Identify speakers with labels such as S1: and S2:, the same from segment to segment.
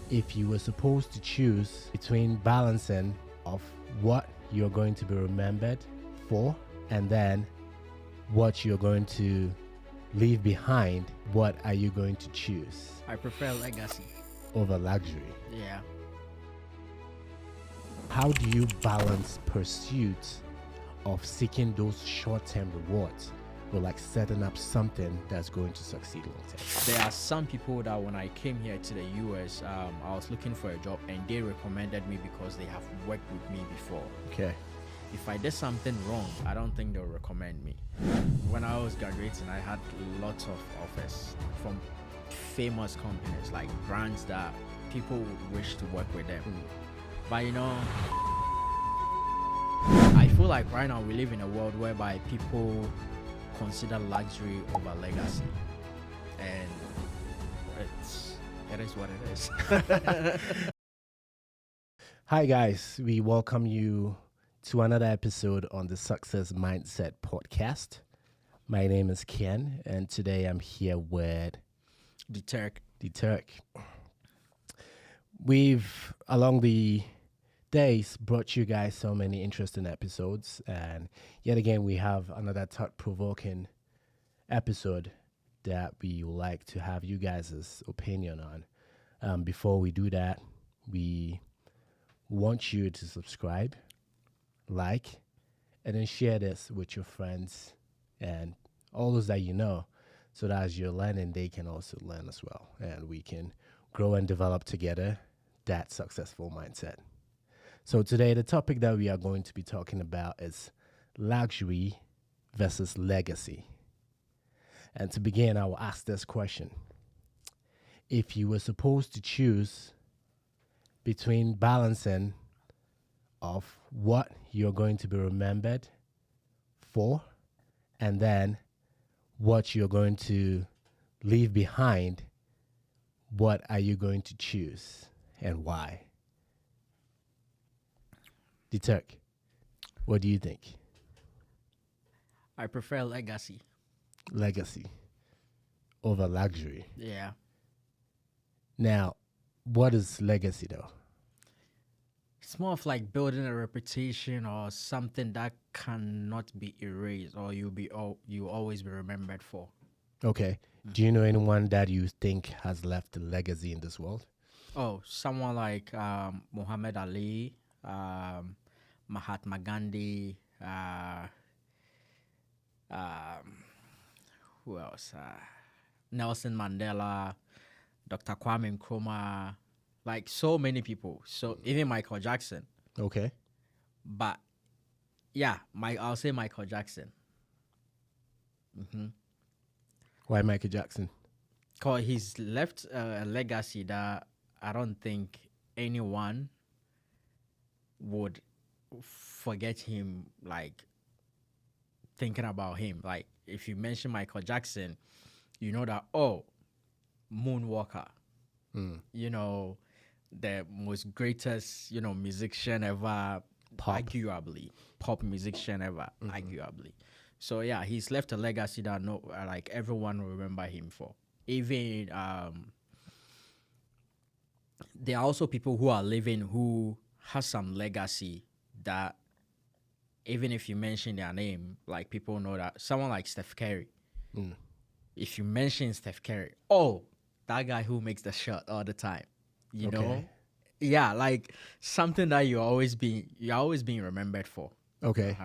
S1: if you were supposed to choose between balancing of what you're going to be remembered for and then what you're going to leave behind, what are you going to choose
S2: I prefer legacy.
S1: over luxury?
S2: Yeah.
S1: How do you balance pursuit of seeking those short-term rewards with like setting up something that's going to succeed long-term?
S2: There are some people that when I came here to the US, I was looking for a job and they recommended me because they have worked with me before.
S1: Okay.
S2: If I did something wrong, I don't think they'll recommend me. When I was graduating, I had lots of offers from famous companies, like brands that people would wish to work with them. But I feel like right now we live in a world whereby people consider luxury over legacy. And it is what it is.
S1: Hi guys, we welcome you to another episode on the Success Mindset podcast. My name is Ken, and today I'm here with
S2: The Turk.
S1: We've, along the days, brought you guys so many interesting episodes, and yet again, we have another thought-provoking episode that we would like to have you guys' opinion on. Before we do that, we want you to subscribe, like, and then share this with your friends and all those that you know, so that as you're learning, they can also learn as well, and we can grow and develop together that successful mindset. So today, the topic that we are going to be talking about is luxury versus legacy. And to begin, I will ask this question. If you were supposed to choose between balancing of what you're going to be remembered for and then what you're going to leave behind, what are you going to choose and why? The Turk, what do you think?
S2: I prefer legacy.
S1: Legacy over luxury.
S2: Yeah.
S1: Now, what is legacy though?
S2: It's more of like building a reputation or something that cannot be erased or you always be remembered for.
S1: Okay. Do you know anyone that you think has left a legacy in this world?
S2: Oh, someone like Muhammad Ali, Mahatma Gandhi, who else? Nelson Mandela, Dr. Kwame Nkrumah, like so many people. So even Michael Jackson.
S1: Okay.
S2: But yeah, I'll say Michael Jackson.
S1: Why Michael Jackson?
S2: Because he's left a legacy that I don't think anyone would forget him, like thinking about him. Like if you mention Michael Jackson, you know that, Moonwalker, the most greatest, musician ever, arguably, pop musician ever, arguably. So yeah, he's left a legacy that like everyone will remember him for. Even there are also people who are living who has some legacy that even if you mention their name, like people know that. Someone like Steph Curry. If you mention Steph Curry, that guy who makes the shot all the time, you know? Yeah, like something that you're always being remembered for.
S1: Okay.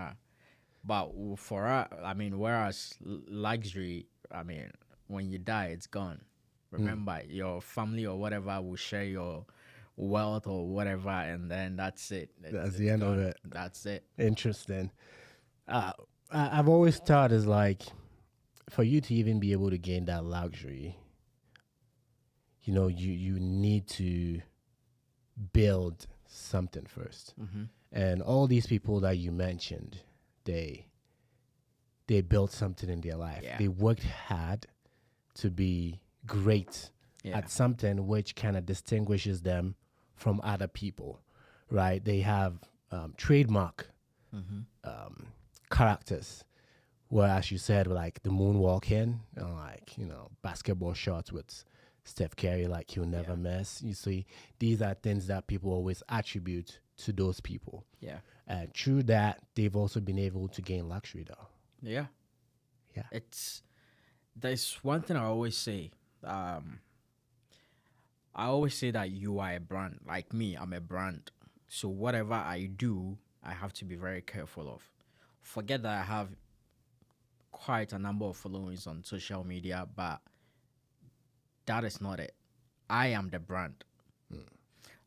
S2: But for us, whereas luxury, when you die, it's gone. Remember, your family or whatever will share your wealth or whatever, and then that's it.
S1: That's the end of it.
S2: That's it.
S1: Interesting. I've always thought is like, for you to even be able to gain that luxury, you need to build something first. And all these people that you mentioned, they built something in their life.
S2: Yeah.
S1: They worked hard to be great at something which kind of distinguishes them from other people, right? They have trademark characters, where, as you said, like the moonwalking, basketball shots with Steph Curry, like he'll never miss. You see, these are things that people always attribute to those people.
S2: Yeah.
S1: And through that, they've also been able to gain luxury, though.
S2: Yeah.
S1: Yeah.
S2: There's one thing I always say. I always say that you are a brand. Like me, I'm a brand. So whatever I do, I have to be very careful of. Forget that I have quite a number of followings on social media, but that is not it. I am the brand.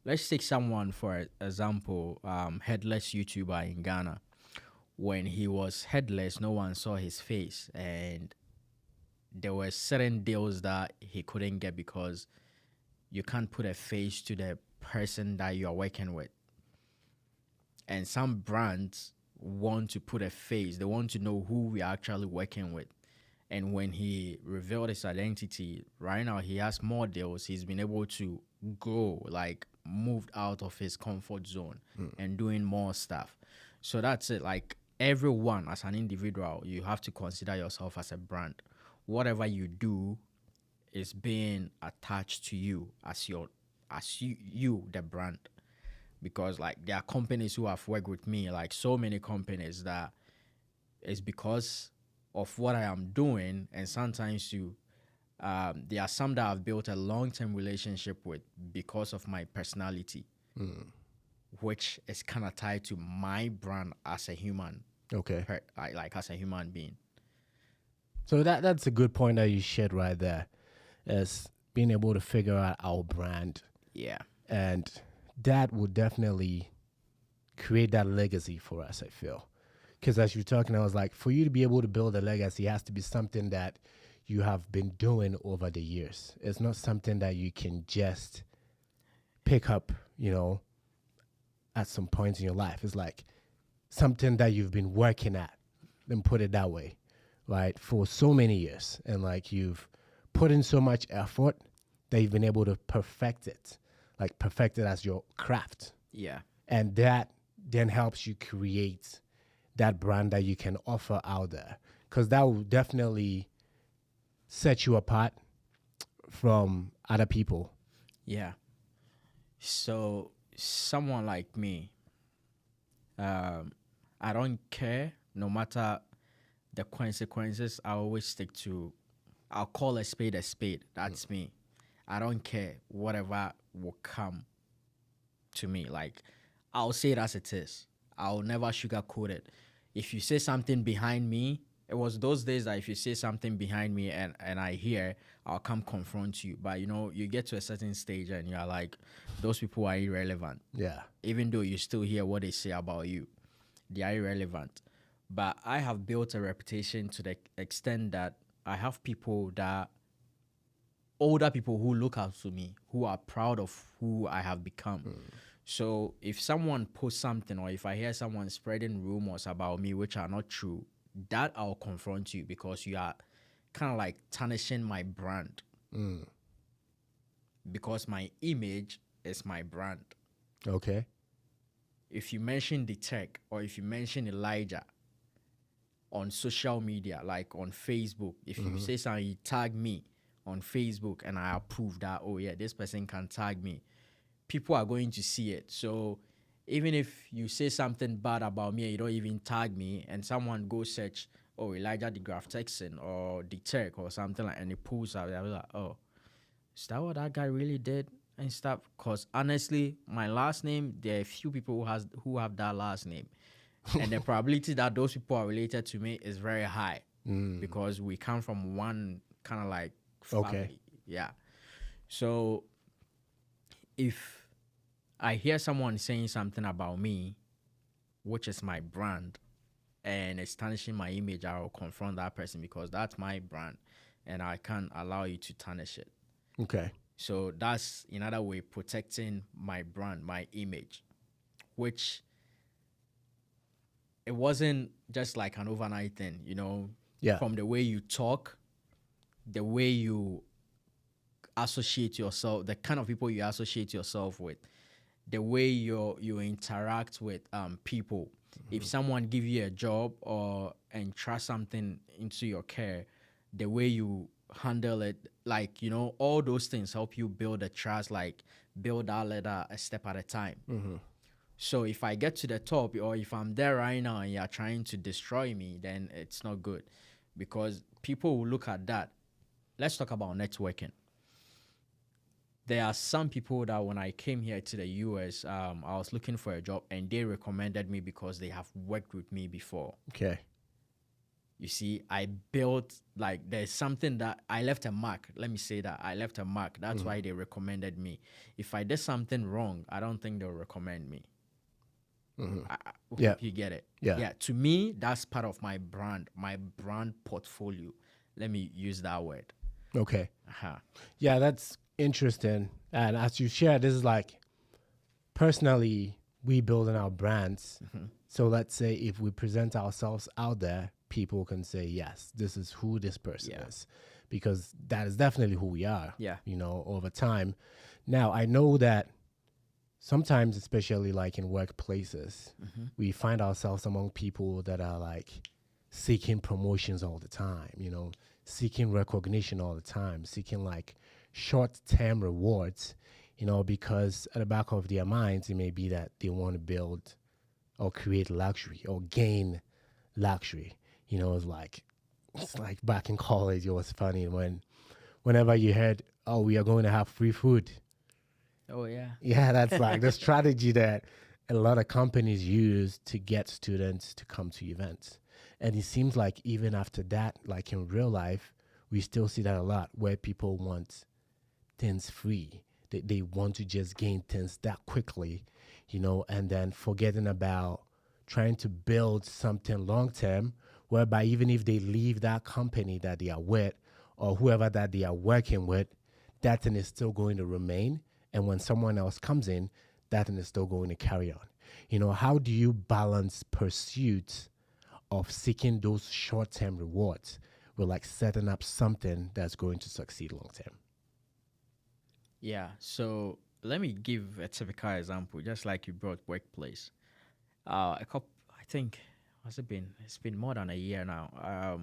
S2: Let's take someone for example, headless YouTuber in Ghana. When he was headless, no one saw his face, and there were certain deals that he couldn't get because you can't put a face to the person that you are working with. And some brands want to put a face, they want to know who we are actually working with. And when he revealed his identity, right now he has more deals. He's been able to grow, like moved out of his comfort zone and doing more stuff. So that's it. Like everyone as an individual, you have to consider yourself as a brand. Whatever you do is being attached to you as you the brand. Because like there are companies who have worked with me, like so many companies that it's because of what I am doing, and sometimes there are some that I've built a long-term relationship with because of my personality, which is kind of tied to my brand as a human.
S1: Okay.
S2: Like as a human being.
S1: So that's a good point that you shared right there, is being able to figure out our brand.
S2: Yeah.
S1: And that would definitely create that legacy for us, I feel. Because as you're talking, I was like, for you to be able to build a legacy, it has to be something that you have been doing over the years. It's not something that you can just pick up, at some point in your life. It's like something that you've been working at, then put it that way, right? For so many years. And like you've put in so much effort that you've been able to perfect it, like perfect it as your craft.
S2: Yeah.
S1: And that then helps you create that brand that you can offer out there. Because that will definitely set you apart from other people.
S2: Yeah. So someone like me, I don't care no matter the consequences. I always stick to, I'll call a spade a spade. That's me. I don't care whatever will come to me. Like I'll say it as it is. I'll never sugarcoat it. If you say something behind me, it was those days that if you say something behind me and I hear, I'll come confront you. But you get to a certain stage and you're like, those people are irrelevant.
S1: Yeah.
S2: Even though you still hear what they say about you, they are irrelevant. But I have built a reputation to the extent that I have older people who look up to me, who are proud of who I have become. So if someone posts something, or if I hear someone spreading rumors about me which are not true, that I'll confront you, because you are kind of like tarnishing my brand. Because my image is my brand.
S1: Okay.
S2: If you mention the tech, or if you mention Elijah on social media, like on Facebook, if you say something, you tag me on Facebook and I approve that, oh yeah, this person can tag me, people are going to see it. So even if you say something bad about me and you don't even tag me, and someone go search, oh, Elijah the Graph Texan or the Tech or something like, and it pulls out, I'll be like, oh, is that what that guy really did and stuff? Because honestly, my last name, there are a few people who have that last name, and the probability that those people are related to me is very high, because we come from one kind of like family.
S1: Okay.
S2: Yeah. So if I hear someone saying something about me, which is my brand, and it's tarnishing my image, I will confront that person, because that's my brand and I can't allow you to tarnish it.
S1: Okay.
S2: So that's another way protecting my brand, my image, which it wasn't just like an overnight thing,
S1: Yeah.
S2: From the way you talk, the way you associate yourself, the kind of people you associate yourself with, the way you interact with people. If someone give you a job or entrust something into your care, the way you handle it. Like, all those things help you build a trust, like build that ladder a step at a time. So if I get to the top, or if I'm there right now and you're trying to destroy me, then it's not good, because people will look at that. Let's talk about networking. There are some people that when I came here to the US, I was looking for a job and they recommended me because they have worked with me before.
S1: Okay.
S2: You see, I built, like, there's something that I left a mark. Let me say that I left a mark. That's why they recommended me. If I did something wrong, I don't think they'll recommend me. I hope you get it.
S1: Yeah.
S2: To me, that's part of my brand portfolio. Let me use that word.
S1: Okay. Yeah, that's interesting. And as you share, this is like, personally, we building our brands. So let's say if we present ourselves out there, people can say, yes, this is who this person is, because that is definitely who we are, over time. Now, I know that sometimes, especially like in workplaces, we find ourselves among people that are like seeking promotions all the time, seeking recognition all the time, seeking like short-term rewards, because at the back of their minds, it may be that they want to build or create luxury or gain luxury. It's like back in college, it was funny whenever you heard, oh, we are going to have free food.
S2: Oh, yeah.
S1: Yeah, that's like the strategy that a lot of companies use to get students to come to events. And it seems like even after that, like in real life, we still see that a lot, where people want things free. They want to just gain things that quickly, and then forgetting about trying to build something long term, whereby even if they leave that company that they are with or whoever that they are working with, that thing is still going to remain. And when someone else comes in, that thing is still going to carry on. How do you balance pursuit of seeking those short-term rewards with like setting up something that's going to succeed long-term?
S2: Yeah. So let me give a typical example, just like you brought workplace. I think, has it been? It's been more than a year now.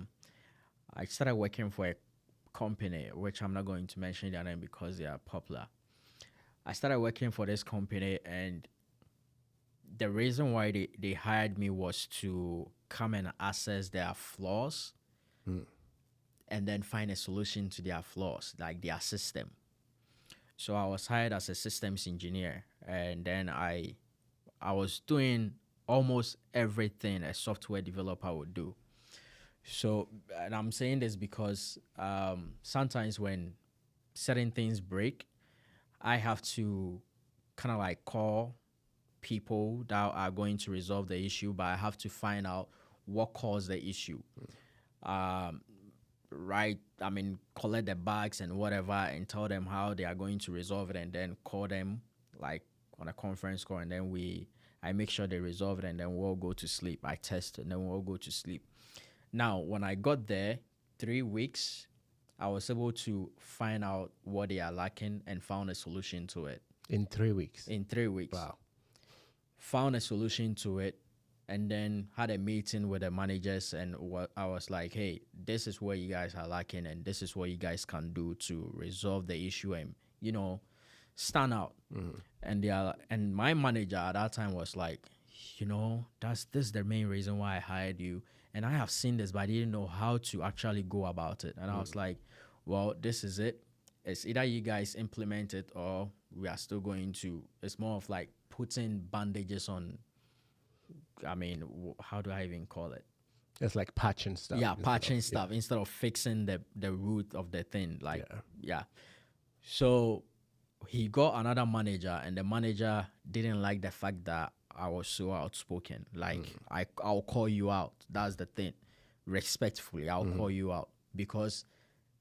S2: I started working for a company, which I'm not going to mention their name because they are popular. I started working for this company, and the reason why they hired me was to come and assess their flaws and then find a solution to their flaws, like their system. So I was hired as a systems engineer, and then I was doing almost everything a software developer would do. So, and I'm saying this because sometimes when certain things break, I have to kind of like call people that are going to resolve the issue, but I have to find out what caused the issue. Collect the bugs and whatever and tell them how they are going to resolve it, and then call them like on a conference call, and then I make sure they resolve it, and then we'll go to sleep. I test, and then we'll go to sleep. Now, when I got there, 3 weeks, I was able to find out what they are lacking and found a solution to it.
S1: In 3 weeks?
S2: In 3 weeks.
S1: Wow.
S2: Found a solution to it, and then had a meeting with the managers, and I was like, hey, this is where you guys are lacking, and this is what you guys can do to resolve the issue and, stand out. And my manager at that time was like, this is the main reason why I hired you. And I have seen this, but I didn't know how to actually go about it. And I was like, well, this is it. It's either you guys implement it or we are still going to, it's more of like putting bandages on, how do I even call it?
S1: It's like patching stuff.
S2: Yeah, patching stuff instead of fixing the root of the thing. So he got another manager, and the manager didn't like the fact that I was so outspoken. Like, I'll call you out. That's the thing. Respectfully, I'll call you out. Because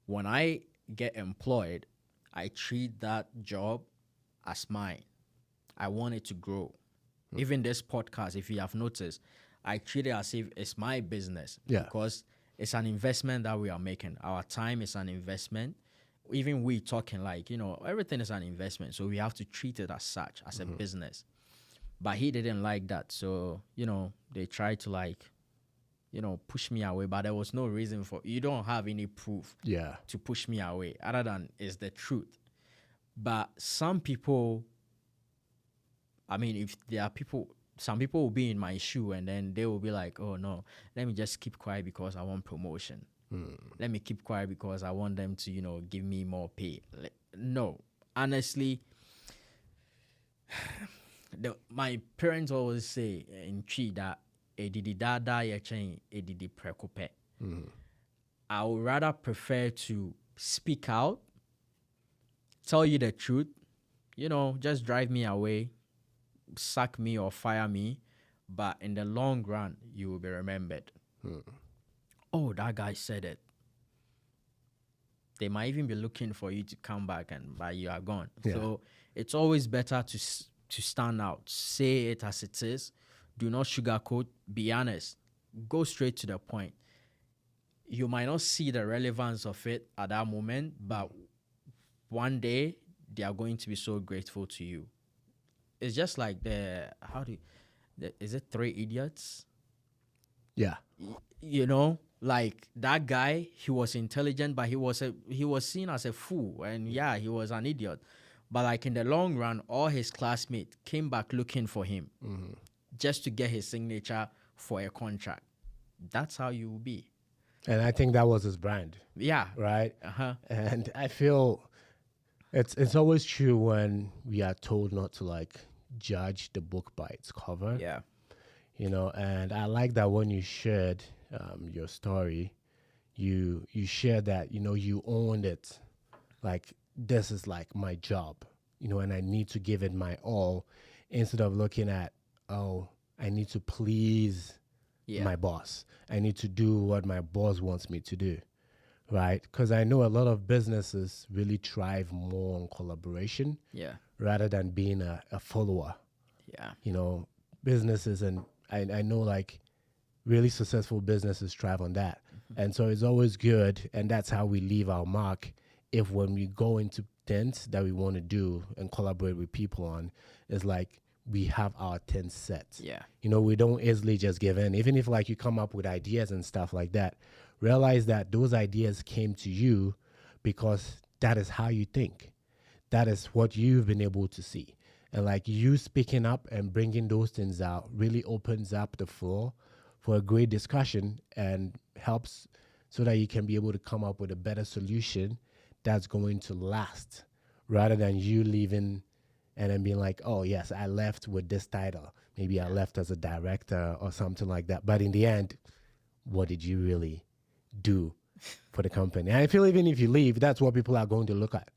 S2: when I get employed, I treat that job as mine. I want it to grow. Even this podcast, if you have noticed, I treat it as if it's my business.
S1: Yeah.
S2: Because it's an investment that we are making. Our time is an investment. Even we talking, like, everything is an investment. So we have to treat it as such, as a business. But he didn't like that. So, they tried to, like, push me away, but there was no reason for, you don't have any proof
S1: Yeah.
S2: to push me away other than it's the truth. But some people, I mean, if there are people, some people will be in my shoe and then they will be like, oh no, let me just keep quiet because I want promotion. Let me keep quiet because I want them to, give me more pay. No, honestly, my parents always say in Chi that edidi dada ye chen edidi prekope. I would rather prefer to speak out, tell you the truth, just drive me away, sack me or fire me, but in the long run, you will be remembered. Oh, that guy said it. They might even be looking for you to come back, but you are gone.
S1: Yeah.
S2: So it's always better to stand out, say it as it is. Do not sugarcoat. Be honest. Go straight to the point. You might not see the relevance of it at that moment, but one day they are going to be so grateful to you. It's just like is it Three Idiots?
S1: Yeah.
S2: Like that guy, he was intelligent, but he was seen as a fool, and he was an idiot. But like in the long run, all his classmates came back looking for him just to get his signature for a contract. That's how you will be.
S1: And I think that was his brand.
S2: Yeah.
S1: Right.
S2: Uh-huh.
S1: And I feel it's always true when we are told not to like judge the book by its cover.
S2: Yeah.
S1: And I like that when you shared your story, you shared that, you owned it. Like, this is like my job, and I need to give it my all instead of looking at, oh, I need to please my boss. I need to do what my boss wants me to do, right? Because I know a lot of businesses really thrive more on collaboration rather than being a follower.
S2: Yeah.
S1: Businesses, and I know like really successful businesses thrive on that. And so it's always good, and that's how we leave our mark. If when we go into things that we want to do and collaborate with people on, it's like we have our 10 sets.
S2: Yeah.
S1: We don't easily just give in. Even if like you come up with ideas and stuff like that, realize that those ideas came to you because that is how you think. That is what you've been able to see. And like you speaking up and bringing those things out really opens up the floor for a great discussion and helps so that you can be able to come up with a better solution that's going to last, rather than you leaving and then being like, oh yes, I left with this title. Maybe I left as a director or something like that. But in the end, what did you really do for the company? And I feel even if you leave, that's what people are going to look at.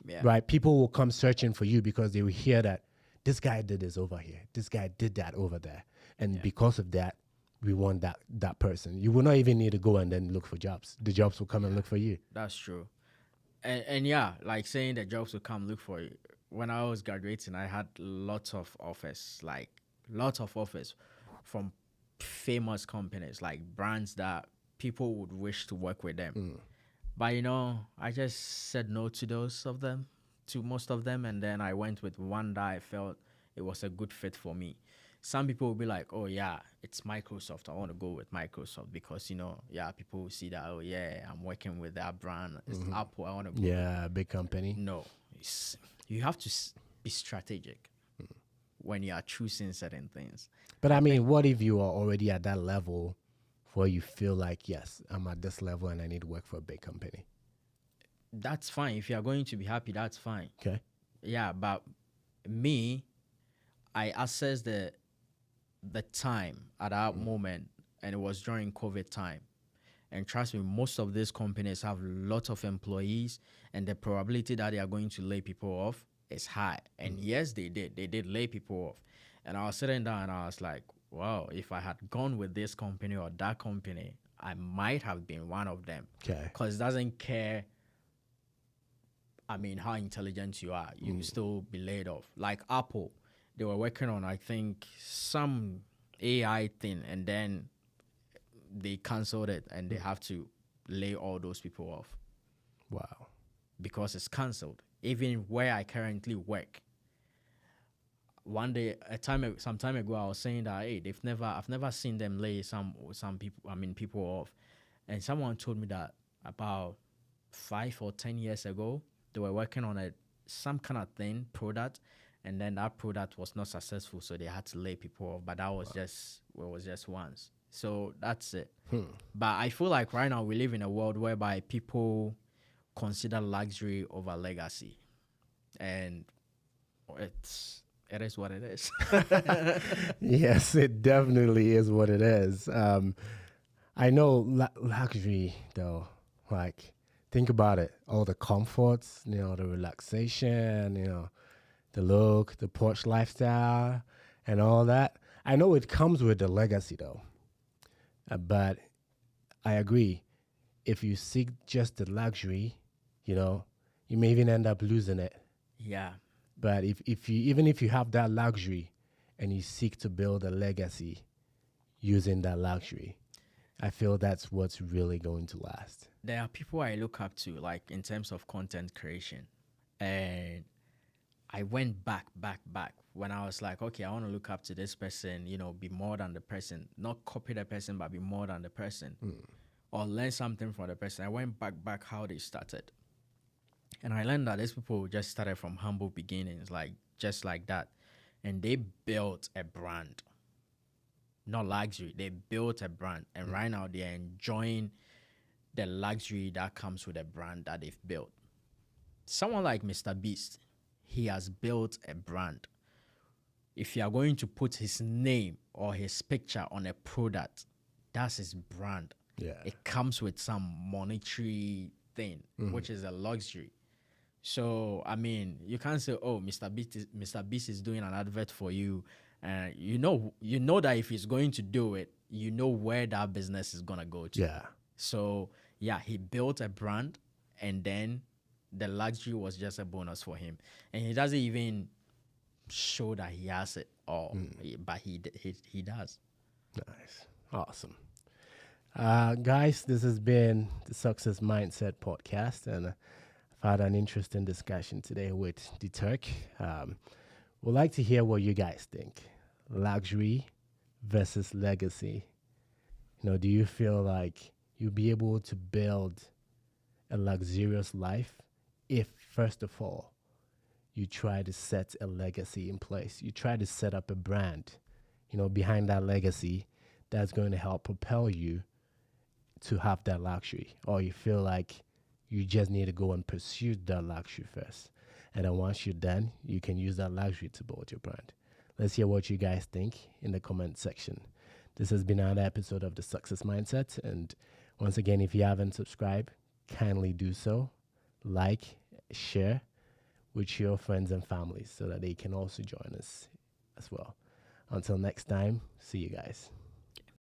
S2: Yeah.
S1: Right? People will come searching for you because they will hear that this guy did this over here. This guy did that over there. And because of that, we want that person. You will not even need to go and then look for jobs. The jobs will come and look for you.
S2: That's true. And yeah, like saying that jobs will come look for you. When I was graduating, I had lots of offers from famous companies, like brands that people would wish to work with them. But I just said no to most of them, and then I went with one that I felt it was a good fit for me. Some people will be like, oh yeah, it's Microsoft. I want to go with Microsoft because, people will see that, oh yeah, I'm working with that brand. It's Apple. I want to go.
S1: Yeah, big company.
S2: No, you have to be strategic when you are choosing certain things.
S1: But I mean, what if you are already at that level where you feel like, yes, I'm at this level and I need to work for a big company?
S2: That's fine. If you are going to be happy, that's fine.
S1: Okay.
S2: Yeah, but me, I assessed the time at that moment, and it was during COVID time. And trust me, most of these companies have lots of employees, and the probability that they are going to lay people off is high. And yes, they did. They did lay people off. And I was sitting down and I was like, wow, if I had gone with this company or that company, I might have been one of them.
S1: Okay.
S2: Because it doesn't care, how intelligent you are. You will still be laid off. Like Apple, they were working on, I think, some AI thing, and then they canceled it, and they have to lay all those people off.
S1: Wow.
S2: Because it's canceled. Even where I currently work, one day, some time ago, I was saying that hey, I've never seen them lay some people, I mean people off, and someone told me that about 5 or 10 years ago, they were working on some kind of thing product, and then that product was not successful, so they had to lay people off. But that was just once. So that's it. But I feel like right now we live in a world whereby people consider luxury over legacy, and it is what it is.
S1: Yes, it definitely is what it is. I know luxury though. Like, think about it. All the comforts, the relaxation, the look, the Porsche lifestyle, and all that. I know it comes with the legacy though. But I agree. If you seek just the luxury, you may even end up losing it.
S2: Yeah.
S1: But if you have that luxury and you seek to build a legacy using that luxury, I feel that's what's really going to last.
S2: There are people I look up to, like in terms of content creation. And I went back when I was like, okay, I want to look up to this person, be more than the person, not copy the person, but be more than the person, or learn something from the person. I went back how they started. And I learned that these people just started from humble beginnings, like just like that. And they built a brand, not luxury. They built a brand. And right now they're enjoying the luxury that comes with a brand that they've built. Someone like Mr. Beast, he has built a brand. If you are going to put his name or his picture on a product, that's his brand.
S1: Yeah.
S2: It comes with some monetary thing, which is a luxury. So, I mean, you can't say, oh, Mr. Beast is doing an advert for you. You know that if he's going to do it, you know where that business is going to go to.
S1: Yeah.
S2: So, yeah, he built a brand, and then the luxury was just a bonus for him. And he doesn't even show that he has it all, but he does.
S1: Nice. Awesome. Guys, this has been the Success Mindset podcast, and I've had an interesting discussion today with the Turk. We'd like to hear what you guys think. Luxury versus legacy. Do you feel like you'll be able to build a luxurious life if, first of all, you try to set a legacy in place? You try to set up a brand, behind that legacy that's going to help propel you to have that luxury, or you feel like you just need to go and pursue that luxury first. And then once you're done, you can use that luxury to build your brand. Let's hear what you guys think in the comment section. This has been another episode of the Success Mindset. And once again, if you haven't subscribed, kindly do so. Like, share with your friends and families so that they can also join us as well. Until next time, see you guys.